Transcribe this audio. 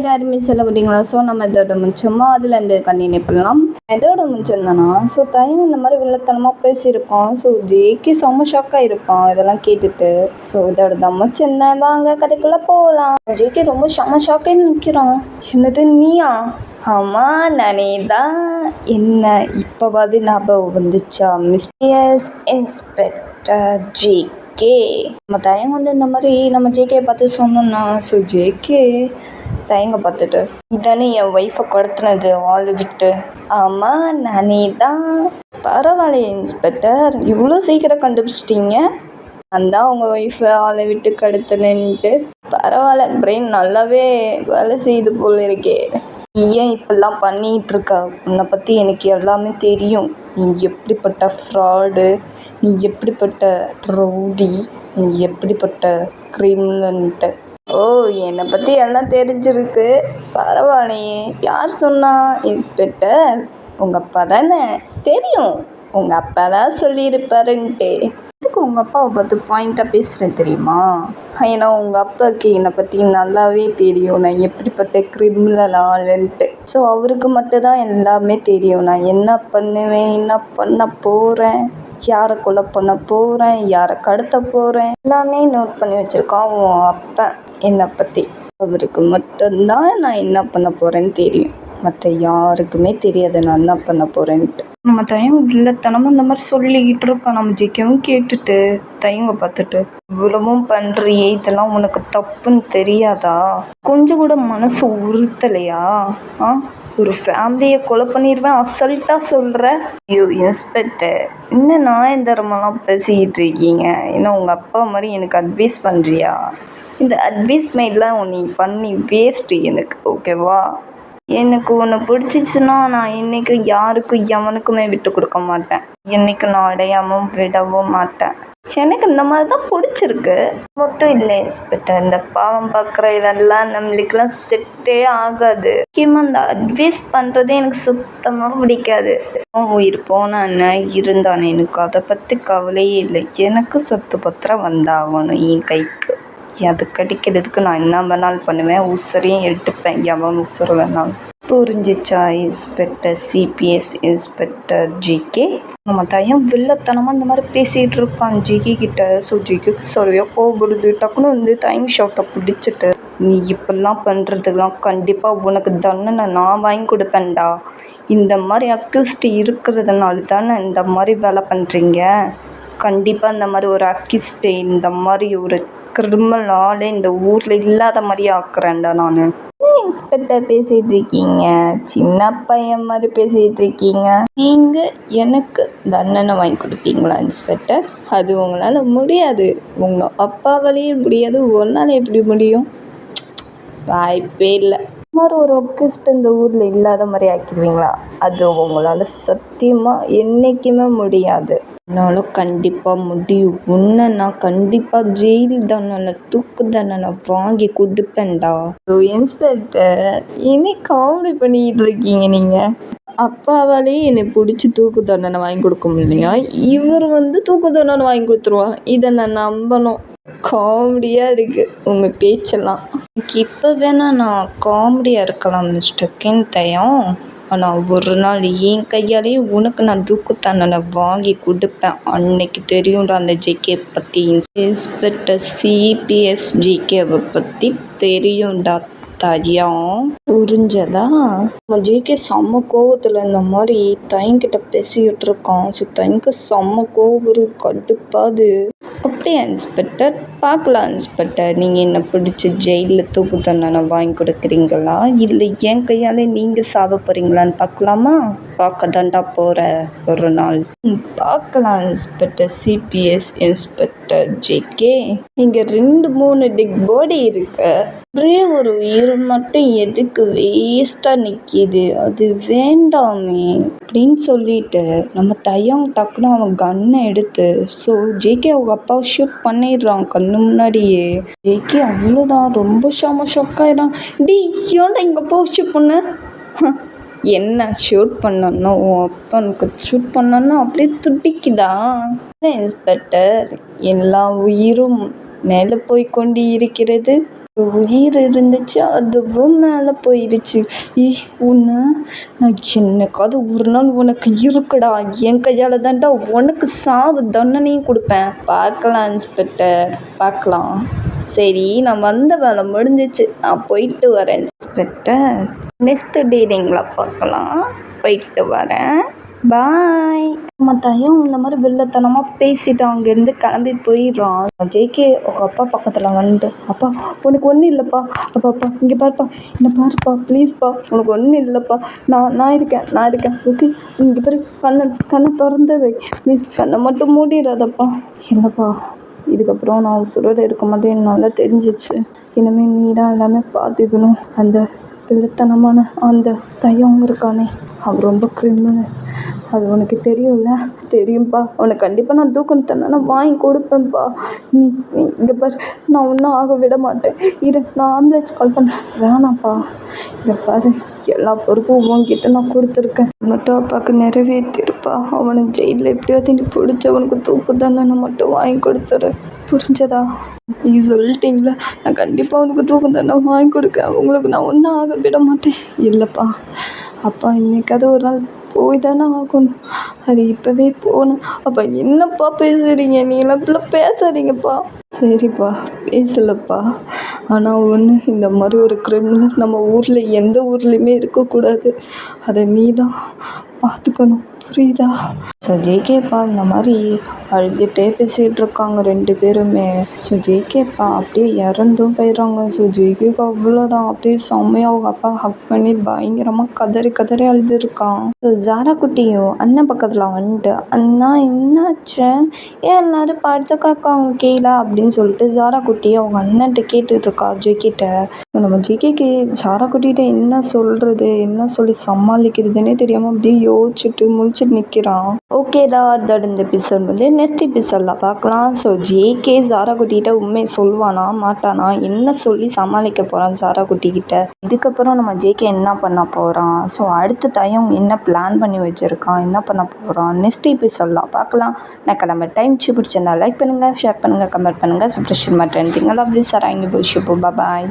யாருமே சொல்லக்கூட்டீங்களா? ஸோ நம்ம இதோட மிச்சமாக அதுலேருந்து கண்டினியூ பண்ணலாம். எதோட மிச்சம்தானா ஸோ தயங்க இந்த மாதிரி வில்லத்தனமாக பேசியிருப்பான். ஸோ ஜேக்கு செம்ம ஷாக்காக இருப்பான் இதெல்லாம் கேட்டுட்டு. ஸோ இதோட தான் மிச்சம்தான், வாங்க கதைக்குள்ளே போகலாம். ஜேகே ரொம்ப செம்ம ஷாக்காக நிற்கிறான். என்னது நீயா? ஆமாம் நானே தான். என்ன இப்போவாது ஞாபகம் வந்துச்சா மிஸ்டர் இன்ஸ்பெக்டர் ஜேகே? நம்ம தயங்க இந்த மாதிரி நம்ம ஜேகே பார்த்து சொன்னோம்னா ஸோ ஜேகே தயங்க பார்த்துட்டு, இதானே என் ஒய்ஃபை கடத்தினது ஆள் விட்டு? ஆமாம் நானே தான். பரவாயில்லையே இன்ஸ்பெக்டர், இவ்வளோ சீக்கிரம் கண்டுபிடிச்சிட்டிங்க. நான் தான் உங்கள் ஒய்ஃபை ஆளை விட்டு கடத்தினேன்ட்டு. பரவாயில்ல, பிரெயின் நல்லாவே வேலை செய்யுது போல் இருக்கே. நீ ஏன் இப்படிலாம் பண்ணிகிட்ருக்க? உன்னை பற்றி எனக்கு எல்லாமே தெரியும். நீ எப்படிப்பட்ட ஃப்ராடு, நீ எப்படிப்பட்ட ரவுடி, நீ எப்படிப்பட்ட கிரிமினல்ன்ட்டு. ஓ, என்னை பற்றி எல்லாம் தெரிஞ்சிருக்கு. பரவாயில்லையே. யார் சொன்னா இன்ஸ்பெக்டர்? உங்கள் அப்பா தானே? தெரியும், உங்கள் அப்பா தான் சொல்லியிருப்பாருன்ட்டு. இதுக்கு உங்கள் அப்பாவை பார்த்து பாயிண்ட்டாக பேசுகிறேன் தெரியுமா? ஏன்னா உங்கள் அப்பாவுக்கு என்னை பற்றி நல்லாவே தெரியும், நான் எப்படிப்பட்ட கிரிமினல் ஆளுன்ட்டு. ஸோ அவருக்கு மட்டும்தான் எல்லாமே தெரியும். நான் என்ன பண்ணுவேன், என்ன பண்ண போகிறேன், யாரை கொலை பண்ண போகிறேன், யாரை கடத்த போகிறேன், எல்லாமே நோட் பண்ணி வச்சுருக்கான் உன் அப்பா என்னை பற்றி. அவருக்கு மட்டும்தான் நான் என்ன பண்ண போகிறேன்னு தெரியும். மற்ற யாருக்குமே தெரியாது நான் என்ன பண்ண போகிறேன்ட்டு. நம்ம தயங்க இல்லத்தனமும் இந்த மாதிரி சொல்லிக்கிட்டு இருக்கோம். நம்ம ஜெயிக்கவும் கேட்டுட்டு தயங்க பார்த்துட்டு, இவ்வளவும் பண்ணுறியே, இதெல்லாம் உனக்கு தப்புன்னு தெரியாதா? கொஞ்சம் கூட மனசு உறுத்தலையா? ஒரு ஃபேமிலியை கொலை பண்ணிடுவேன் அசல்ட்டாக சொல்கிற. ஐயோ இன்ஸ்பெக்டர், இன்னும் நாயந்தரமெல்லாம் பேசிக்கிட்டு இருக்கீங்க. இன்னும் உங்கள் அப்பா மாதிரி எனக்கு அட்வைஸ் பண்ணுறியா? இந்த அட்வைஸ் மைட்லாம் நீ பண்ணி வேஸ்ட்டு எனக்கு, ஓகேவா? எனக்கு ஒன்று பிடிச்சிச்சுன்னா நான் என்றைக்கும் யாருக்கும் எவனுக்குமே விட்டு கொடுக்க மாட்டேன். என்றைக்கும் நான் அடையாமல் விடவும் மாட்டேன். எனக்கு இந்த மாதிரி தான் பிடிச்சிருக்கு. மட்டும் இல்லை இன்ஸ்பெக்டர், இந்த பாவம் பார்க்குற இதெல்லாம் நம்மளுக்கெல்லாம் செட்டே ஆகாது. முக்கியமாக இந்த அட்வைஸ் பண்ணுறதே எனக்கு சுத்தமாக பிடிக்காது. உயிர் போனான்னு இருந்தானே, எனக்கு அதை பற்றி கவலையே இல்லை. எனக்கு சொத்து பத்திரம் வந்தாகணும் என் கைக்கு. அது கிடைக்கிறதுக்கு நான் என்ன வேணாலும் பண்ணுவேன், உசுரையும் எடுத்துப்பேன், எவன் உசுறு வேணாலும். புரிஞ்சிச்சா இன்ஸ்பெக்டர் சிபிஎஸ் இன்ஸ்பெக்டர் ஜிகே? நம்ம தயம் வில்லத்தனமாக இந்த மாதிரி பேசிகிட்டு இருப்பான் ஜிகே கிட்ட. ஸோ ஜிகேக்கு சரியாக கோபப்படுது. டக்குன்னு டைம் ஷாட்டை பிடிச்சிட்டு, நீ இப்படிலாம் பண்ணுறதுக்கெலாம் கண்டிப்பாக உனக்கு தண்டனை நான் வாங்கி கொடுப்பேன்டா. இந்த மாதிரி அக்யூஸ்ட் இருக்கிறதுனால தானே இந்த மாதிரி வேலை பண்ணுறீங்க. கண்டிப்பாக இந்த மாதிரி ஒரு அக்யூஸ்ட், இந்த மாதிரி ஒரு கிரிமினல் ஆளே இந்த ஊரில் இல்லாத மாதிரி ஆக்குறேன்டா நான். இன்ஸ்பெக்டர் பேசிகிட்டு இருக்கீங்க, சின்ன பையன் மாதிரி பேசிகிட்டு இருக்கீங்க. நீங்கள் எனக்கு தண்டனை வாங்கி கொடுப்பீங்களா இன்ஸ்பெக்டர்? அது உங்களால் முடியாது. உங்கள் அப்பாவாலேயே முடியாது, ஒன்றால் எப்படி முடியும்? வாய்ப்பே இல்லை. மாதிரி ஒரு ஒர்க்கிஸ்ட் இந்த ஊரில் இல்லாத மாதிரி ஆக்கிடுவீங்களா? அது உங்களால் சத்தியமாக என்றைக்குமே முடியாது. என்னாலும் கண்டிப்பாக முடியும். உன்னை நான் கண்டிப்பாக ஜெயில் தண்டனை, தூக்கு தண்டனை வாங்கி கொடுப்பேன்டா. இன்ஸ்பெக்டர், இனி காமெடி பண்ணிக்கிட்டு இருக்கீங்க நீங்கள். அப்பாவாலே என்னை பிடிச்சி தூக்கு தண்டனை வாங்கி கொடுக்க முடியலையா? இவர் தூக்கு தண்டனை வாங்கி கொடுத்துருவான். இதை நான் நம்பணும். காமெடியாக இருக்குது உங்கள் பேச்செல்லாம். எனக்கு இப்போ வேணால் நான் காமெடியாக இருக்கலாம் மிஸ்டர் கின்தயம். ஆனால் ஒரு நாள் என் கையாலேயே உனக்கு நான் தூக்கு தண்டனை வாங்கி கொடுப்பேன். அன்னைக்கு தெரியும்டா அந்த ஜிகே பற்றி. இன்ஸ்பெக்டர் சிபிஎஸ் ஜிகேவை பற்றி தெரியும்டா தயம். புரிஞ்சதா? நம்ம ஜிகே செம்ம கோவத்தில் இந்த மாதிரி தயங்கிட்ட பேசிக்கிட்டு இருக்கான். ஸோ தயங்க செம்ம கோவம் கடுப்பாது. அப்படியே இன்ஸ்பெக்டர், பார்க்கலாம் இன்ஸ்பெக்டர், நீங்கள் என்ன பிடிச்சி ஜெயிலில் தூக்கு தண்டனை வாங்கி கொடுக்குறீங்களா, இல்லை என் கையால் நீங்கள் சாவ போகிறீங்களான்னு பார்க்கலாமா? பார்க்க தாண்டா போகிற ஒரு நாள். பார்க்கலாம் இன்ஸ்பெக்டர் சிபிஎஸ் இன்ஸ்பெக்டர் ஜேகே. இங்கே 2-3 டெட் பாடி இருக்கு, ஒரே ஒரு உயிர் மட்டும் எதுக்கு வேஸ்ட்டாக நிற்கிது? அது வேண்டாமே அப்படின்னு சொல்லிட்டு நம்ம தயம் டக்குன்னு அவன் கன்னை எடுத்து ஸோ ஜேகே அவங்க அப்பாவை ஷூட் பண்ணிடுறான் கண்ணு முன்னாடியே. ஜேகே அவ்வளோதான், ரொம்ப ஷாக்காயிடான். டி ஏன்டா எங்கள் அப்பாவை ஷூட் பண்ண? என்ன ஷூட் பண்ணணும்னா உன் அப்பனுக்கு ஷூட் பண்ணணும்னா அப்படியே துடிக்குதா? இன்ஸ்பெக்டர், எல்லா உயிரும் மேலே போய் கொண்டு இருக்கிறது, உயிர் இருந்துச்சு அதுவும் மேலே போயிடுச்சு. உன்னை நான் என்னைக்காவது ஒரு நாள் உனக்கு இருக்குடா, என் கையால் தான்டா உனக்கு சாவு தண்டனையும் கொடுப்பேன். பார்க்கலாம் இன்ஸ்பெக்டர், பார்க்கலாம். சரி, நான் வந்த வேலை முடிஞ்சிச்சு, நான் போயிட்டு வரேன் இன்ஸ்பெக்டர். நெக்ஸ்ட் டீலிங்கில் பார்க்கலாம். போயிட்டு வரேன், பாய். நம்ம தையம் இந்த மாதிரி வில்லத்தனமாக பேசிட்டு அங்கேருந்து கிளம்பி போயிடுறான். ஜேகே உங்கள் அப்பா பக்கத்தில் வந்து, அப்பா உனக்கு ஒன்றும் இல்லைப்பா, அப்பா இங்கே பாருப்பா, என்ன பாருப்பா, ப்ளீஸ்ப்பா, உனக்கு ஒன்றும் இல்லைப்பா, நான் இருக்கேன் ஓகே, இங்கே பாரு, கண்ணை திறந்து வை ப்ளீஸ், கண்ணை மட்டும் மூடிடாதப்பா. இல்லைப்பா, இதுக்கப்புறம் நான் உசுரோடு இருக்க மாட்டேன், என்னால் தெரிஞ்சிச்சு. இனிமேல் நீ தான் எல்லாமே பார்த்துக்கணும். அந்த பிள்ளைத்தனமான அந்த தையம் இருக்கானே, அவன் ரொம்ப கிரிமினல், அது உனக்கு தெரியும்ல? தெரியும்ப்பா, உனக்கு கண்டிப்பாக நான் தூக்கணும் தண்ணி நான் வாங்கி கொடுப்பேன்ப்பா. நீ இங்கே பாரு, நான் ஒன்றும் ஆக விட மாட்டேன். நான் ஆம்புலன்ஸ் கால் பண்ணேன். வேணாம்ப்பா, இங்கே பாரு, எல்லா பொறுப்பும் உன்கிட்ட நான் கொடுத்துருக்கேன். மட்டும் அப்பாவுக்கு நிறைவேற்றிருப்பா. அவனை ஜெயிலில் எப்படியாவது நீ பிடிச்ச அவனுக்கு தூக்கு தண்டனை மட்டும் வாங்கி கொடுத்துரு, புரிஞ்சதா? நீ சொல்லிட்டீங்களா, நான் கண்டிப்பாக அவனுக்கு தூக்கு தண்டனை வாங்கி கொடுக்க, உங்களுக்கு நான் ஒன்றும் ஆக விட மாட்டேன். இல்லைப்பா, அப்பா இன்னைக்காவது ஒரு நாள் போய் தானே ஆகணும், அது இப்போவே போகணும். அப்பா என்னப்பா பேசுகிறீங்க, நீங்களாம் இப்படிலாம் பேசாதீங்கப்பா. சரிப்பா, பேசலப்பா, ஆனால் ஒன்று, இந்த மாதிரி ஒரு கிரிமினல் நம்ம ஊரில் எந்த ஊர்லேயுமே இருக்கக்கூடாது. அதை நீ தான் பார்த்துக்கணும், புரியுதா? ஸோ ஜேகேப்பா இந்த மாதிரி அழுதுகிட்டே பேசிகிட்டு இருக்காங்க 2 பேருமே. ஸோ ஜேகேப்பா அப்படியே இறந்தும் போயிடுறாங்க. ஸோ ஜேகேக்கு அவ்வளோதான், அப்படியே செம்மையாக அவங்க அப்பா ஹக் பண்ணி பயங்கரமாக கதறி அழுதுருக்கான். ஸோ ஜாரா குட்டியும் அண்ணன் பக்கத்தில் வந்துட்டு, அண்ணா என்னாச்சு, ஏன் எல்லாரும் படுத்து கிடக்காங்க கீழே அப்படின்னு சொல்லிட்டு ஜாரா குட்டியை அவங்க அண்ணன்ட்ட கேட்டுட்ருக்கா ஜேகிட்ட. நம்ம ஜேகேக்கு ஜாரா குட்டிகிட்ட என்ன சொல்கிறது, என்ன சொல்லி சமாளிக்கிறதுனே தெரியாமல் அப்படியே யோசிச்சுட்டு முழிச்சுட்டு நிற்கிறான். ஓகேடா, அதோட இந்த எபிசோட் வந்து நெக்ஸ்ட் எபிசோடில் பார்க்கலாம். ஸோ ஜேகே ஜாரா குட்டிகிட்ட உண்மையை சொல்வானா மாட்டானா, என்ன சொல்லி சமாளிக்க போகிறான் ஜாரா குட்டிக்கிட்ட, இதுக்கப்புறம் நம்ம ஜேகே என்ன பண்ண போகிறான், ஸோ அடுத்த டைம் என்ன பிளான் பண்ணி வச்சுருக்கான், என்ன பண்ண போகிறான், நெக்ஸ்ட் எபிசோடில் பார்க்கலாம். நான் கிளம்ப டைம் பிடிச்சிருந்தா லைக் பண்ணுங்கள், ஷேர் பண்ணுங்கள், கமெண்ட் பண்ணுங்கள், சப்ஸ்கிரைப் பண்ணுங்கள். Love you sir, I bye.